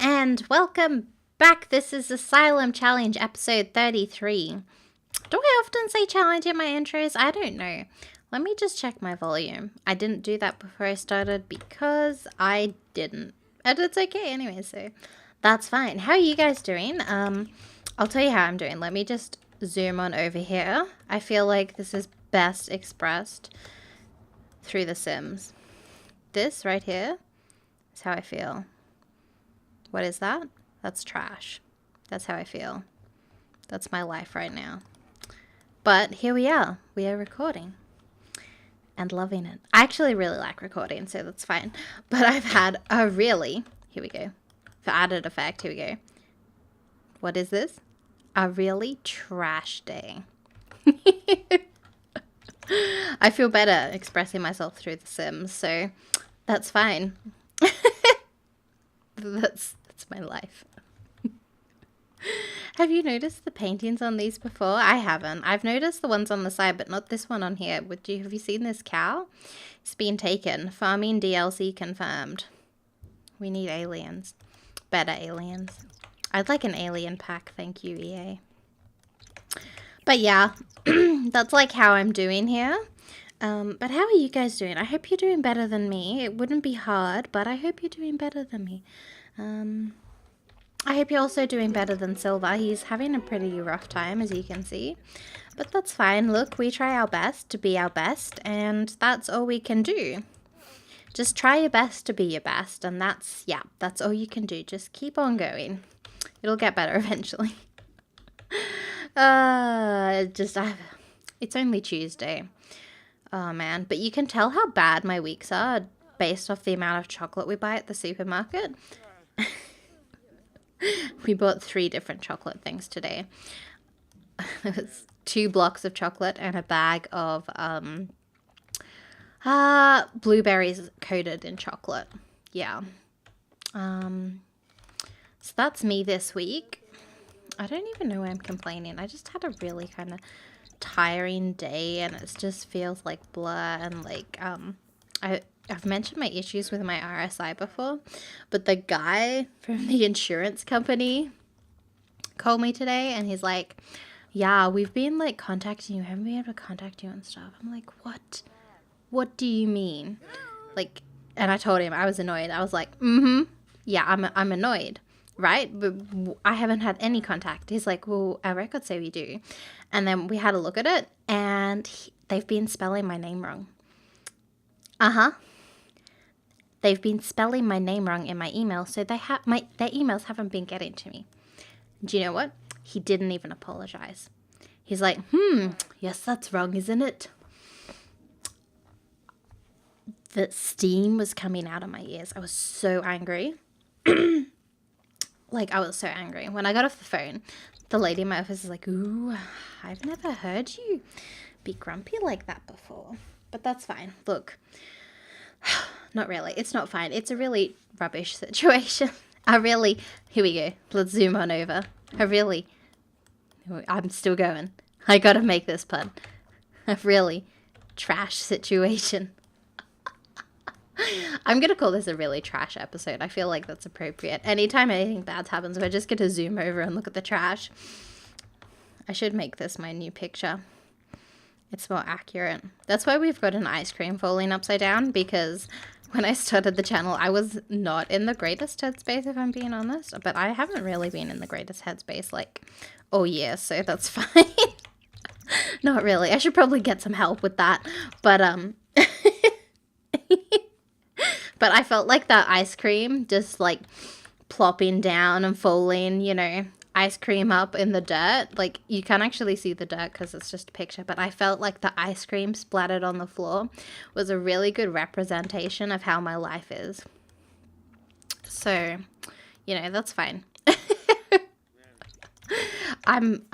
and welcome back. This is Asylum Challenge episode 33. Do I often say challenge in my intros? I don't know. Let me just check my volume. I didn't do that before I started because I didn't. And it's okay anyway, so that's fine. How are you guys doing? I'll tell you how I'm doing. Let me just zoom on over here. I feel like this is best expressed through The Sims. This right here is how I feel. What is that? That's trash. That's how I feel. That's my life right now. But here we are. We are recording. And loving it. I actually really like recording, so that's fine. But I've had a really... Here we go. For added effect, here we go. What is this? A really trash day. I feel better expressing myself through The Sims, so that's fine. That's my life. Have you noticed the paintings on these before? I haven't. I've noticed the ones on the side, but not this one on here. Have you seen this cow? It's been taken. Farming DLC confirmed. We need aliens. Better aliens. I'd like an alien pack, thank you, EA. But yeah, that's like how I'm doing here. But how are you guys doing? I hope you're doing better than me. It wouldn't be hard, but I hope you're doing better than me. I hope you're also doing better than Silver. He's having a pretty rough time, as you can see. But that's fine. Look, we try our best to be our best, and that's all we can do. Just try your best to be your best, and that's all you can do. Just keep on going. It'll get better eventually. It's only Tuesday. Oh, man. But you can tell how bad my weeks are based off the amount of chocolate we buy at the supermarket. We bought 3 different chocolate things today. It was 2 blocks of chocolate and a bag of blueberries coated in chocolate. Yeah. So that's me this week. I don't even know why I'm complaining. I just had a really kind of tiring day, and it just feels like blur, and like I've mentioned my issues with my RSI before, but the guy from the insurance company called me today, and he's like, yeah, we've been like contacting you, haven't been able to contact you and stuff. I'm like, what do you mean? Like, and I told him I was annoyed. I was like, yeah, I'm annoyed, right? But I haven't had any contact. He's like, well, our records say we do. And then we had a look at it, and they've been spelling my name wrong. They've been spelling my name wrong in my email, so their emails haven't been getting to me. Do you know what? He didn't even apologize. He's like, yes, that's wrong, isn't it? The steam was coming out of my ears. I was so angry. Like, I was so angry. When I got off the phone, the lady in my office is like, ooh, I've never heard you be grumpy like that before. But that's fine. Look, not really. It's not fine. It's a really rubbish situation. Here we go. Let's zoom on over. I'm still going. I gotta make this pun. A really trash situation. I'm going to call this a really trash episode. I feel like that's appropriate. Anytime anything bad happens, we're just going to zoom over and look at the trash. I should make this my new picture. It's more accurate. That's why we've got an ice cream falling upside down, because when I started the channel, I was not in the greatest headspace, if I'm being honest. But I haven't really been in the greatest headspace, like, all year, so that's fine. Not really. I should probably get some help with that. But, But I felt like that ice cream just like plopping down and falling, you know, ice cream up in the dirt. Like, you can't actually see the dirt because it's just a picture, but I felt like the ice cream splattered on the floor was a really good representation of how my life is. So, you know, that's fine. I'm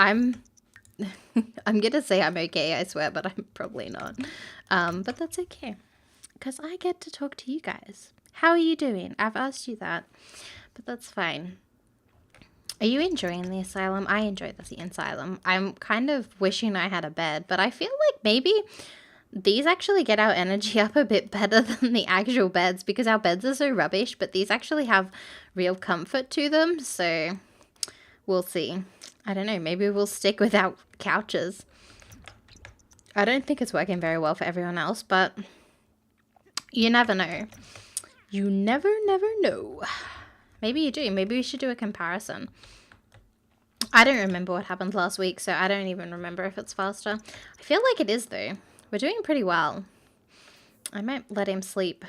gonna say I'm okay, I swear, but I'm probably not. But that's okay, because I get to talk to you guys. How are you doing? I've asked you that, but that's fine. Are you enjoying the asylum? I enjoy the asylum. I'm kind of wishing I had a bed, but I feel like maybe these actually get our energy up a bit better than the actual beds because our beds are so rubbish, but these actually have real comfort to them, so we'll see. I don't know, maybe we'll stick with our couches. I don't think it's working very well for everyone else, but you never know. You never know. Maybe you do. Maybe we should do a comparison. I don't remember what happened last week, so I don't even remember if it's faster. I feel like it is, though. We're doing pretty well. I might let him sleep.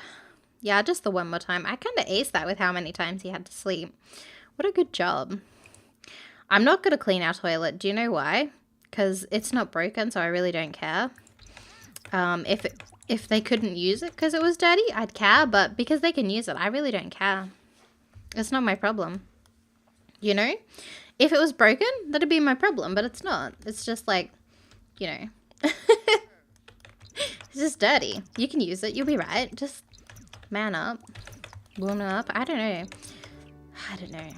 Yeah, just the one more time. I kind of aced that with how many times he had to sleep. What a good job. I'm not going to clean our toilet. Do you know why? Because it's not broken, so I really don't care. If they couldn't use it because it was dirty, I'd care. But because they can use it, I really don't care. It's not my problem. You know? If it was broken, that'd be my problem. But it's not. It's just like, you know. It's just dirty. You can use it. You'll be right. Just man up. Woman up. I don't know. I don't know.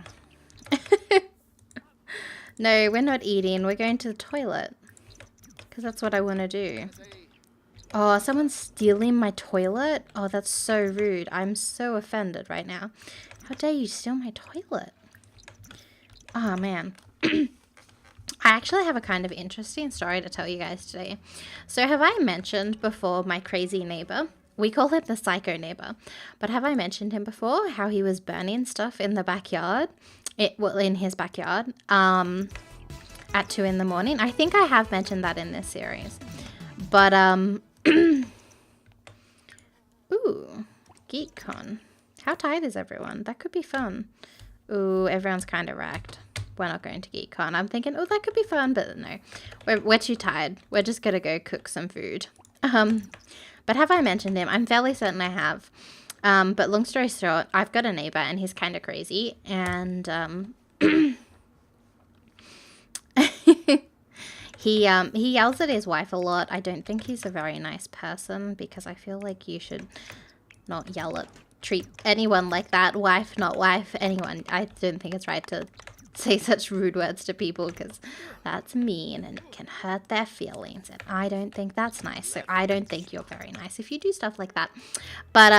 No, we're not eating. We're going to the toilet. Because that's what I want to do. Oh, someone's stealing my toilet? Oh, that's so rude. I'm so offended right now. How dare you steal my toilet? Oh, man. I actually have a kind of interesting story to tell you guys today. So have I mentioned before my crazy neighbor? We call him the psycho neighbor. But have I mentioned him before? How he was burning stuff in the backyard? Well, in his backyard. At 2 in the morning. I think I have mentioned that in this series. But, ooh, GeekCon. How tired is everyone? That could be fun. Ooh, everyone's kind of wrecked. We're not going to GeekCon. I'm thinking, oh, that could be fun, but no. We're too tired. We're just going to go cook some food. But have I mentioned him? I'm fairly certain I have. But long story short, I've got a neighbor and he's kind of crazy. And he yells at his wife a lot. I don't think he's a very nice person because I feel like you should not treat anyone like that. Wife, not wife, anyone. I don't think it's right to say such rude words to people because that's mean and it can hurt their feelings, and I don't think that's nice. So I don't think you're very nice if you do stuff like that. But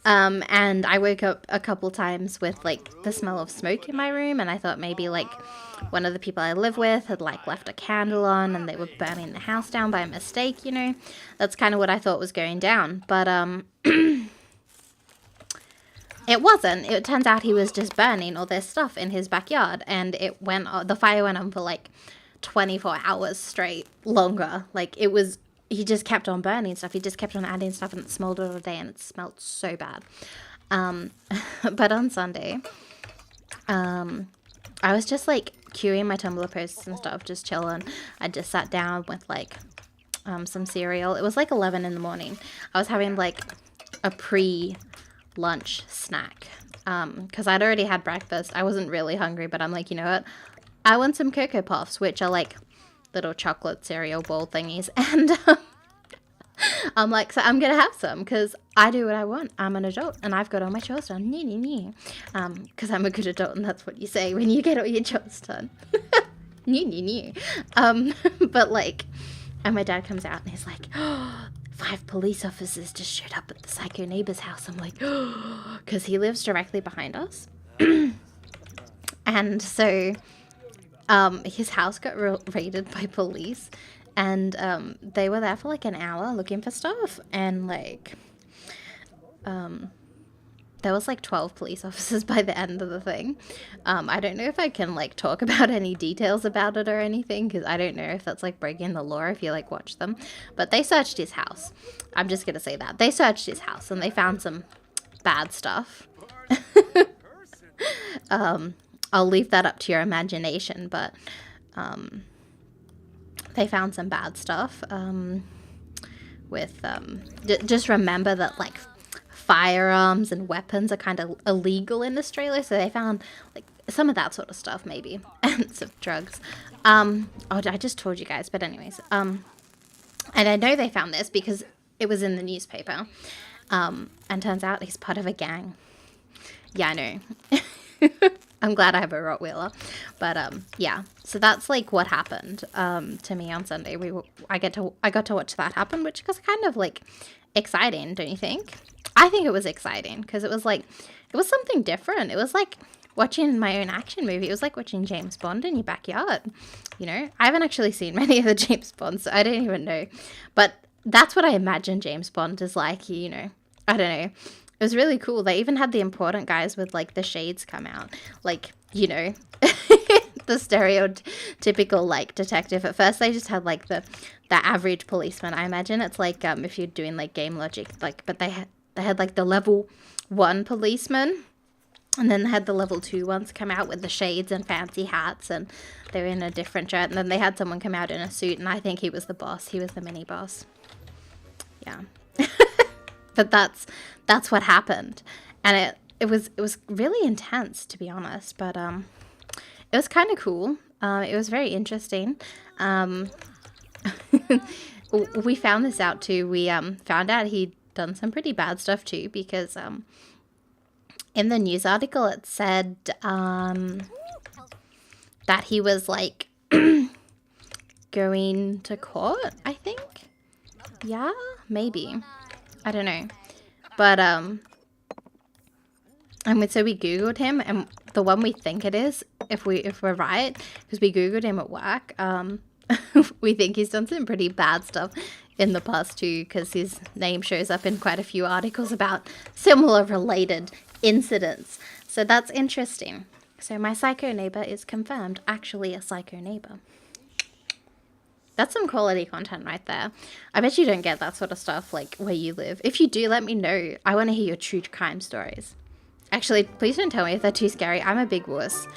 and I woke up a couple times with like the smell of smoke in my room, and I thought maybe like one of the people I live with had like left a candle on and they were burning the house down by mistake, you know. That's kind of what I thought was going down, but it wasn't. It turns out he was just burning all this stuff in his backyard, and the fire went on for like 24 hours straight, longer. Like he just kept on burning stuff. He just kept on adding stuff, and it smelled all day, and it smelled so bad. But on Sunday, I was just like queuing my Tumblr posts and stuff, just chilling. I just sat down with like some cereal. It was like 11 in the morning. I was having like a pre-lunch snack because I'd already had breakfast. I wasn't really hungry, but I'm like, you know what? I want some Cocoa Puffs, which are like little chocolate cereal ball thingies, and I'm like, so I'm gonna have some because I do what I want. I'm an adult and I've got all my chores done. Because I'm a good adult, and that's what you say when you get all your chores done. But like, and my dad comes out and he's like, oh, 5 police officers just showed up at the psycho neighbor's house. I'm like, oh, because he lives directly behind us. And so his house got raided by police, and they were there for like an hour looking for stuff, and like there was like 12 police officers by the end of the thing. I don't know if I can like talk about any details about it or anything, because I don't know if that's like breaking the law if you like watch them, but they searched his house. I'm just gonna say that they searched his house and they found some bad stuff. I'll leave that up to your imagination, but they found some bad stuff with just remember that like firearms and weapons are kind of illegal in Australia, so they found like some of that sort of stuff maybe, and some drugs. Oh, I just told you guys, but anyways, and I know they found this because it was in the newspaper, and turns out he's part of a gang. Yeah, I know. I'm glad I have a Rottweiler. But yeah, so that's like what happened to me on Sunday. I got to watch that happen, which was kind of like exciting, don't you think? I think it was exciting because it was something different. It was like watching my own action movie. It was like watching James Bond in your backyard. You know, I haven't actually seen many of the James Bonds, so I don't even know. But that's what I imagine James Bond is like, you know. I don't know. It was really cool. They even had the important guys with like the shades come out. Like, you know, the stereotypical like detective. At first they just had like the average policeman. I imagine it's like if you're doing like game logic, like, but they had like the level 1 policeman. And then they had the level 2 ones come out with the shades and fancy hats, and they were in a different shirt. And then they had someone come out in a suit, and I think he was the boss. He was the mini boss. Yeah. But that's what happened. And it was really intense, to be honest. But it was kind of cool. It was very interesting. We found this out too. We found out he'd done some pretty bad stuff too, because in the news article, it said that he was, like, going to court, I think? Yeah? Maybe. I don't know. But, so we Googled him, and the one we think it is, if we're right, because we Googled him at work, we think he's done some pretty bad stuff in the past too, because his name shows up in quite a few articles about similar related incidents. So that's interesting. So my psycho neighbor is confirmed actually a psycho neighbor. That's some quality content right there. I bet you don't get that sort of stuff like where you live. If you do, let me know. I want to hear your true crime stories. Actually, please don't tell me if they're too scary. I'm a big wuss.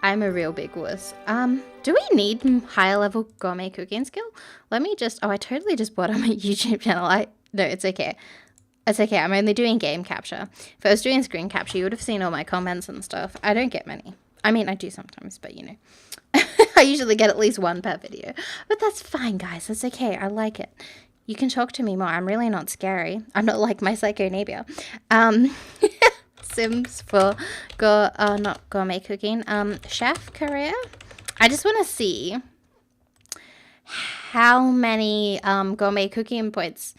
I'm a real big wuss. Do we need higher level gourmet cooking skill? Let me just, I totally just bought on my YouTube channel. No, it's okay. It's okay. I'm only doing game capture. If I was doing screen capture, you would have seen all my comments and stuff. I don't get many. I mean, I do sometimes, but you know. I usually get at least one per video. But that's fine, guys. That's okay. I like it. You can talk to me more. I'm really not scary. I'm not like my psycho neighbor. Sims for not gourmet cooking. Chef career. I just want to see how many gourmet cooking points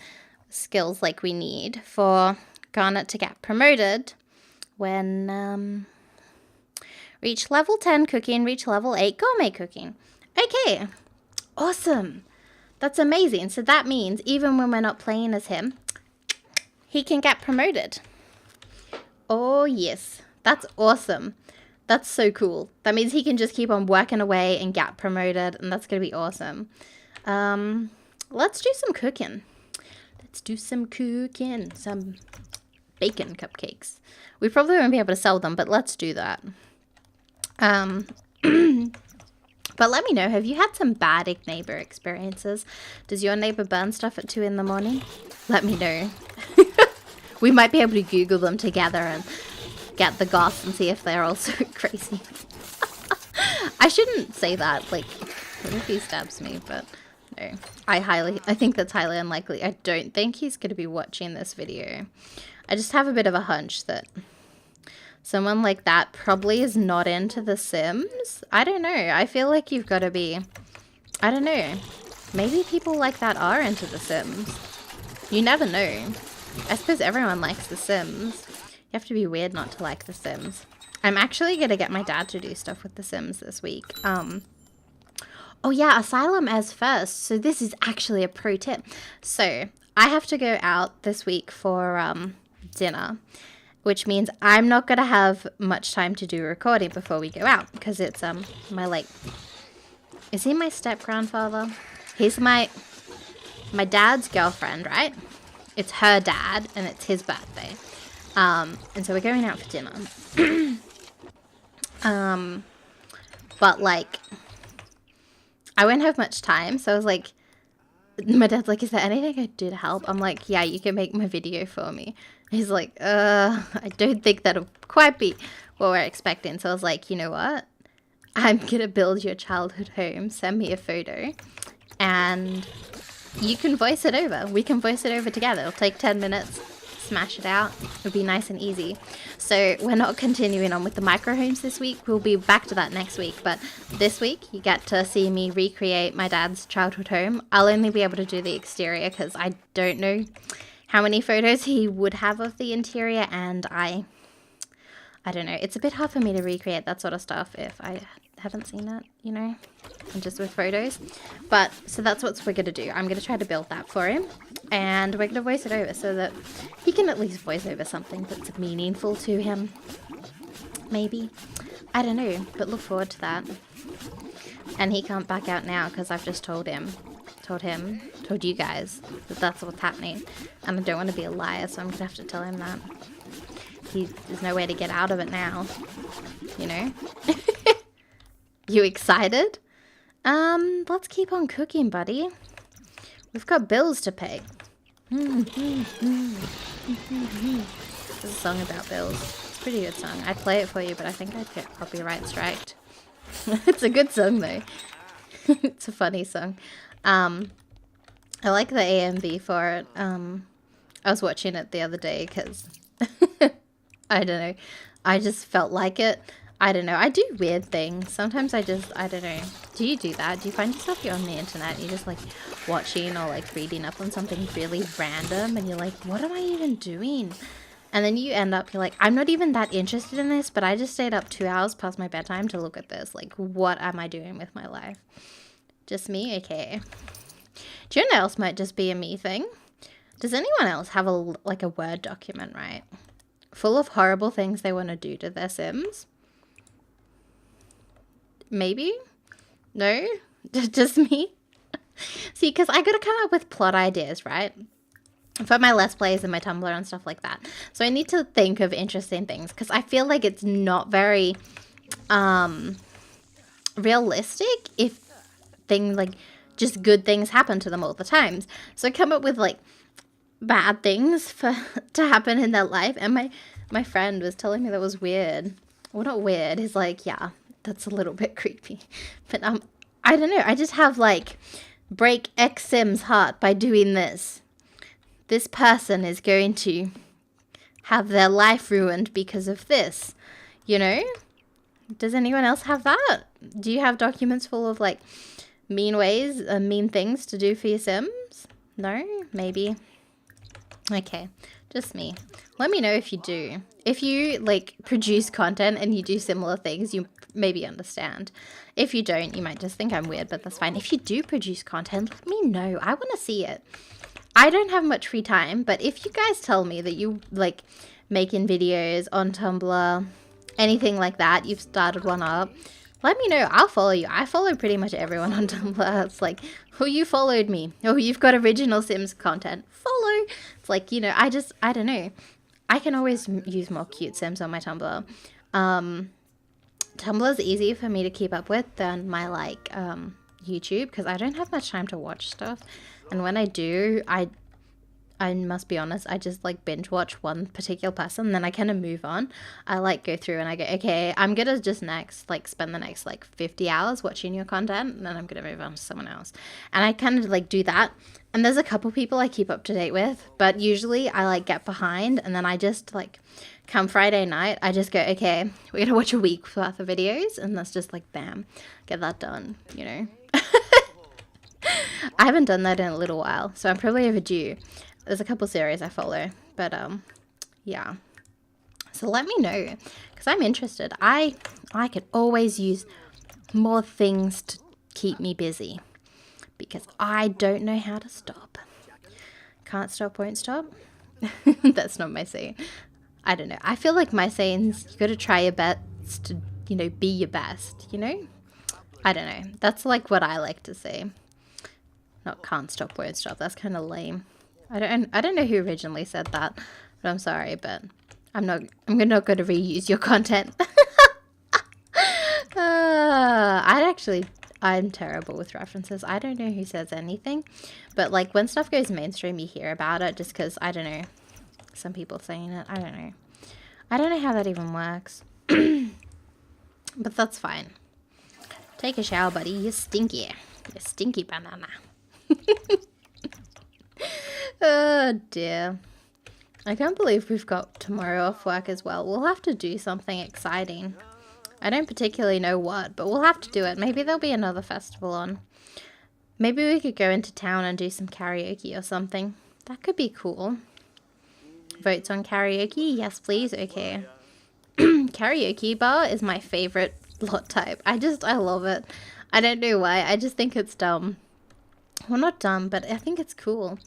skills like we need for Garnet to get promoted when reach level 10 cooking, reach level 8 gourmet cooking. Okay, awesome. That's amazing. So that means even when we're not playing as him, he can get promoted. Oh yes, that's awesome. That's so cool. That means he can just keep on working away and get promoted, and that's gonna be awesome. Let's do some cooking. Let's do some cooking. Some bacon cupcakes. We probably won't be able to sell them, but let's do that. But let me know, have you had some bad neighbor experiences? Does your neighbor burn stuff at 2 in the morning? Let me know. We might be able to Google them together and get the goss and see if they're also crazy. I shouldn't say that, like, what if he stabs me? But no, I think that's highly unlikely. I don't think he's going to be watching this video. I just have a bit of a hunch that someone like that probably is not into The Sims. I don't know. I feel like you've got to be, I don't know. Maybe people like that are into The Sims. You never know. I suppose everyone likes The Sims. You have to be weird not to like The Sims. I'm actually going to get my dad to do stuff with The Sims this week. Oh yeah, Asylum as first. So this is actually a pro tip. So I have to go out this week for dinner, which means I'm not going to have much time to do recording before we go out, because it's my, like, is he my step-grandfather? He's my dad's girlfriend, right? It's her dad, and it's his birthday. And so we're going out for dinner. But, like, I won't have much time, so I was like, my dad's like, is there anything I could do to help? I'm like, yeah, you can make my video for me. He's like, I don't think that'll quite be what we're expecting. So I was like, you know what? I'm going to build your childhood home. Send me a photo. And you can voice it over. We can voice it over together. It'll take 10 minutes. smash it out. It'll be nice and easy. So we're not continuing on with the micro homes this week. We'll be back to that next week. But this week, you get to see me recreate my dad's childhood home. I'll only be able to do the exterior because I don't know how many photos he would have of the interior, and I don't know. It's a bit hard for me to recreate that sort of stuff if I haven't seen it, you know, and just with photos. But so that's what we're gonna do. I'm gonna try to build that for him, and we're gonna voice it over so that he can at least voice over something that's meaningful to him. Maybe, I don't know, but look forward to that. And he can't back out now because I've just told you guys that that's what's happening, and I don't want to be a liar, so I'm gonna have to tell him that. There's no way to get out of it now, you know. You excited? Let's keep on cooking, buddy. We've got bills to pay. There's a song about bills. It's a pretty good song. I'd play it for you, but I think I'd get copyright striked. It's a good song, though. It's a funny song. I like the AMV for it. I was watching it the other day because I don't know. I just felt like it. I don't know. I do weird things. Sometimes I don't know. Do you do that? Do you find yourself you're on the internet and you're just like watching or like reading up on something really random and you're like, what am I even doing? And then you end up, you're like, I'm not even that interested in this, but I just stayed up 2 hours past my bedtime to look at this. Like, what am I doing with my life? Just me? Okay. Do you know what else might just be a me thing? Does anyone else have a Word document, right? Full of horrible things they want to do to their Sims? Maybe? No? Just me? See, because I gotta come up with plot ideas, right? For my Let's Plays and my Tumblr and stuff like that. So I need to think of interesting things, because I feel like it's not very realistic if things like just good things happen to them all the times. So I come up with like bad things to happen in their life, and my friend was telling me that was weird. Well, not weird. He's like, yeah, that's a little bit creepy. But I don't know. I just have like, break X Sim's heart by doing this. This person is going to have their life ruined because of this. You know? Does anyone else have that? Do you have documents full of like mean ways and mean things to do for your Sims? No? Maybe. Okay. Just me. Let me know if you do. If you like produce content and you do similar things, you maybe understand. If you don't, you might just think I'm weird, but that's fine. If you do produce content, let me know. I want to see it. I don't have much free time, but if you guys tell me that you like making videos on Tumblr, anything like that, you've started one up, let me know. I'll follow you. I follow pretty much everyone on Tumblr. It's like, oh, you followed me. Oh, you've got original Sims content. Follow. It's like, you know, I don't know. I can always use more cute Sims on my Tumblr. Tumblr's easier for me to keep up with than my like YouTube, because I don't have much time to watch stuff. And when I do, I must be honest, I just like binge watch one particular person, then I kind of move on. I like go through and I go, okay, I'm gonna just spend the next like 50 hours watching your content, and then I'm gonna move on to someone else. And I kind of like do that. And there's a couple people I keep up to date with, but usually I like get behind, and then I just like come Friday night, I just go, okay, we're gonna watch a week's worth of videos, and that's just like bam, get that done, you know. I haven't done that in a little while, so I'm probably overdue. There's a couple series I follow, but yeah. So let me know, because I'm interested. I could always use more things to keep me busy, because I don't know how to stop. Can't stop, won't stop. That's not my saying. I don't know. I feel like my sayings, you got to try your best to, you know, be your best, you know? I don't know. That's like what I like to say. Not can't stop, won't stop. That's kind of lame. I don't know who originally said that, but I'm sorry, but I'm not going to reuse your content. I'm terrible with references. I don't know who says anything, but like when stuff goes mainstream, you hear about it just because, I don't know, some people saying it. I don't know. I don't know how that even works, but that's fine. Take a shower, buddy. You're stinky. You're stinky banana. Oh dear. I can't believe we've got tomorrow off work as well. We'll have to do something exciting. I don't particularly know what, but we'll have to do it. Maybe there'll be another festival on. Maybe we could go into town and do some karaoke or something. That could be cool. Votes on karaoke? Yes, please. Okay. Karaoke bar is my favorite lot type. I love it. I don't know why. I just think it's dumb. Well, not dumb, but I think it's cool.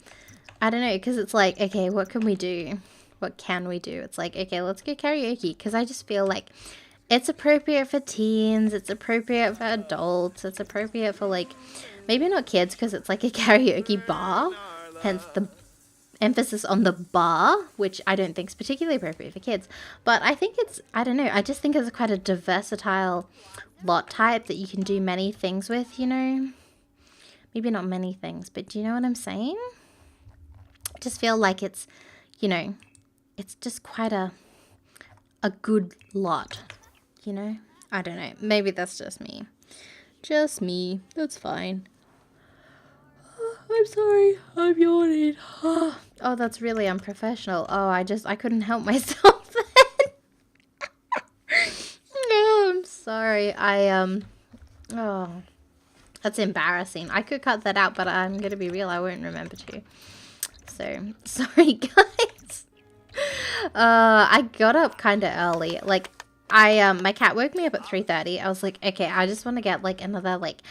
I don't know, because it's like, okay, what can we do? What can we do? It's like, okay, let's go karaoke. Because I just feel like it's appropriate for teens. It's appropriate for adults. It's appropriate for, like, maybe not kids, because it's like a karaoke bar. Hence the emphasis on the bar, which I don't think is particularly appropriate for kids. But I think it's, I don't know, I just think it's quite a versatile lot type that you can do many things with, you know? Maybe not many things, but do you know what I'm saying? I just feel like it's, you know, it's just quite a good lot, you know? I don't know. Maybe that's just me. Just me. That's fine. I'm sorry. I'm yawning. Oh, that's really unprofessional. Oh, I couldn't help myself then. No, I'm sorry. Oh, that's embarrassing. I could cut that out, but I'm going to be real. I won't remember to. So, sorry, guys. I got up kind of early. Like, my cat woke me up at 3:30. I was like, okay, I just want to get, like, another, like,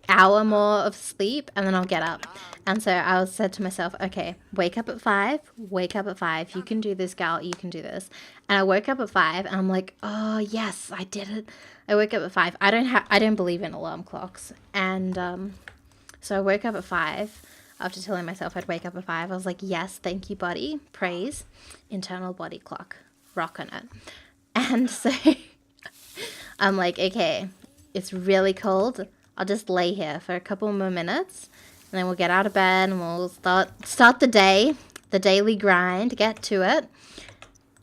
hour more of sleep, and then I'll get up. And so I said to myself, okay, wake up at 5. Wake up at 5. You can do this, gal. You can do this. And I woke up at 5, and I'm like, oh, yes, I did it. I woke up at 5. I don't believe in alarm clocks. And so I woke up at 5. After telling myself I'd wake up at 5, I was like, yes, thank you, body. Praise. Internal body clock. Rocking it. And so I'm like, okay, it's really cold. I'll just lay here for a couple more minutes, and then we'll get out of bed and we'll start the day, the daily grind, get to it.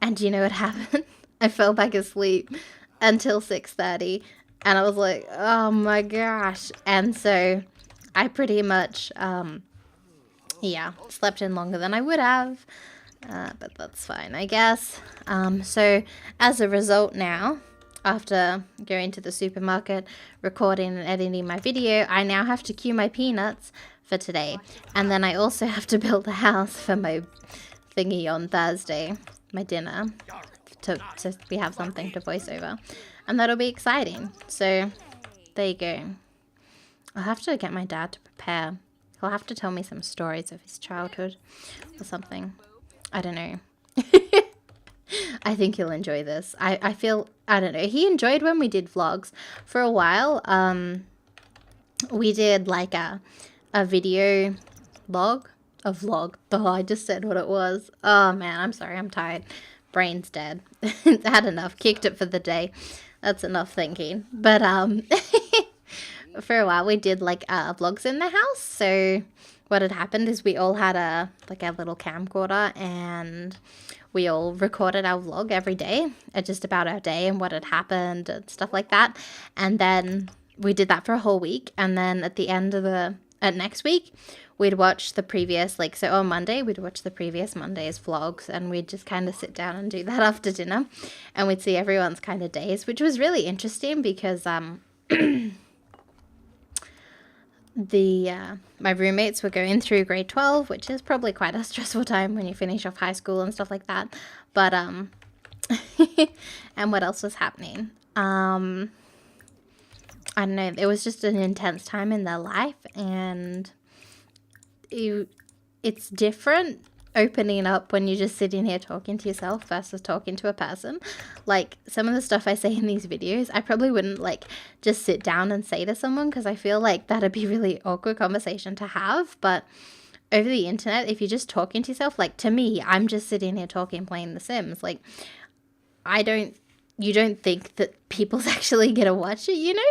And do you know what happened? I fell back asleep until 6:30, and I was like, oh my gosh. And so I pretty much, slept in longer than I would have, but that's fine, I guess. So as a result now, after going to the supermarket, recording and editing my video, I now have to queue my peanuts for today. And then I also have to build a house for my thingy on Thursday, my dinner, to we have something to voice over. And that'll be exciting. So there you go. I'll have to get my dad to prepare. He'll have to tell me some stories of his childhood or something. I don't know. I think he'll enjoy this. I feel, I don't know. He enjoyed when we did vlogs. For a while, we did like a video log. A vlog. Oh, I just said what it was. Oh, man, I'm sorry. I'm tired. Brain's dead. Had enough. Kicked it for the day. That's enough thinking. But, for a while, we did like vlogs in the house. So what had happened is we all had a little camcorder, and we all recorded our vlog every day, just about our day and what had happened and stuff like that. And then we did that for a whole week. And then at the end of next week, we'd watch the previous, so on Monday, we'd watch the previous Monday's vlogs, and we'd just kind of sit down and do that after dinner. And we'd see everyone's kind of days, which was really interesting because, my roommates were going through grade 12, which is probably quite a stressful time when you finish off high school and stuff like that. But, and what else was happening? I don't know. It was just an intense time in their life, and it's different opening up when you're just sitting here talking to yourself versus talking to a person. Like, some of the stuff I say in these videos, I probably wouldn't just sit down and say to someone, because I feel like that'd be really awkward conversation to have. But over the internet, if you're just talking to yourself, to me, I'm just sitting here talking, playing The Sims. You don't think that people's actually gonna watch it, you know?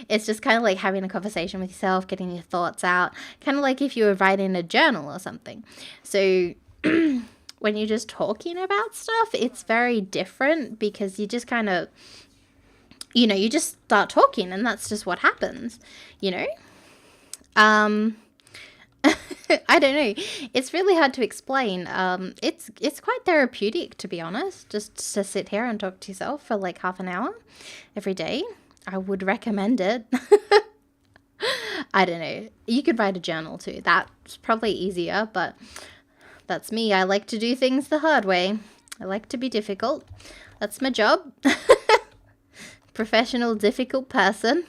It's just kind of like having a conversation with yourself, getting your thoughts out, kind of like if you were writing a journal or something. So when you're just talking about stuff, it's very different, because you just kind of, you just start talking, and that's just what happens, I don't know. It's really hard to explain. It's quite therapeutic, to be honest, just to sit here and talk to yourself for like half an hour every day. I would recommend it. I don't know. You could write a journal too. That's probably easier, but that's me. I like to do things the hard way. I like to be difficult. That's my job. Professional, difficult person.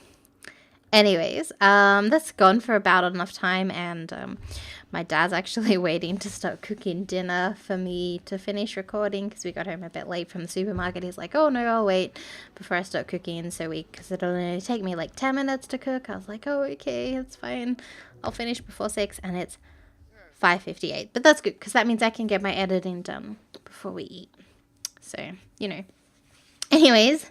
Anyways, that's gone for about enough time, and my dad's actually waiting to start cooking dinner for me to finish recording because we got home a bit late from the supermarket. He's like, oh no, I'll wait before I start cooking, because it'll only take me like 10 minutes to cook. I was like, oh, okay, that's fine. I'll finish before 6, and it's 5:58. But that's good because that means I can get my editing done before we eat. So, you know. Anyways,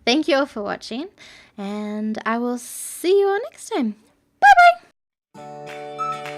thank you all for watching, and I will see you all next time. Bye bye!